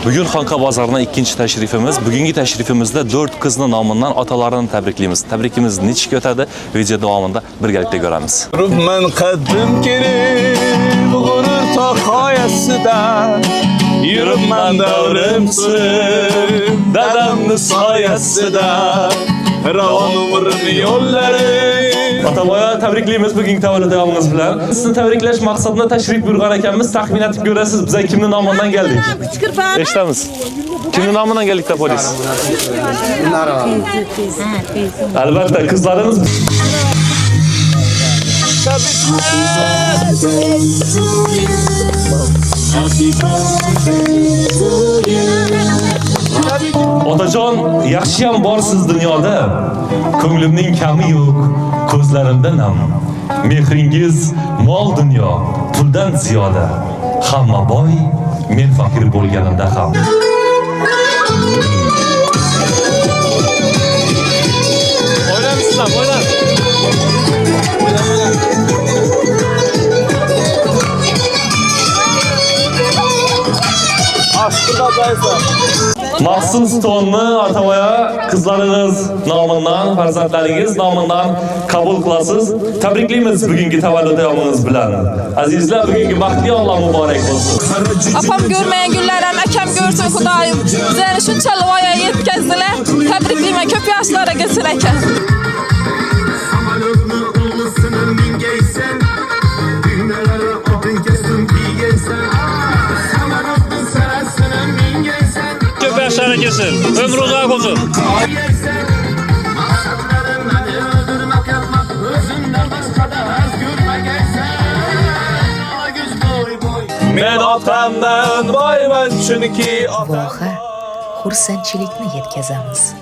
Bugun Xonqa bozorining ikkinchi tashrifimiz. Bugungi tashrifimizda 4 qizni nomidan otalarini tabriklaymiz. Tabrikimiz nechik o'tadi? Video davomida birgalikda ko'ramiz. Ruhman qaddim kelib, g'urur toqoyasida. Yuribman davrimsiz, dadamni soyasida. Ravon umrning yo'llari. Otaboya tabriklaymiz bugungi tavallud bilan. Sizni tabriklash maqsadida tashrif buyurgan ekanmiz. Taxmin etib ko'rasiz, biz kimning nomidan keldik? Eshitamiz. Kimning nomidan keldik da polis? Albatta, qizlarimiz Otajon, yaxshiyam borsiz dunyoda. Ko'nglimning kami yo'q, ko'zlarimda nam. Mehringiz mol dunyo, puldan ziyoda. Hamma boy, men fakir bo'lganimda ham. O'ylamsizlar, o'ylam. Maxsus tonni Otaboya qizlaringiz nomidan, farzandlaringiz nomidan qabul qilasiz. Tabriklaymiz bugungi tavallud yomingiz bilan. Azizlar, bugungi baxtli Alloh muborak bo'lsin. Apam görmeyen günlerden akam görsün Xudoyim. Bizlarni shunchalik voyaga yetkazdilar. Tabriklayman, ko'p yoshlarga kelsin aka. Köp yaşlara kesin. Ömrü uzak olsun. Men otamdan boyman chunki otam Voha, xursandchilikni yetkazamiz.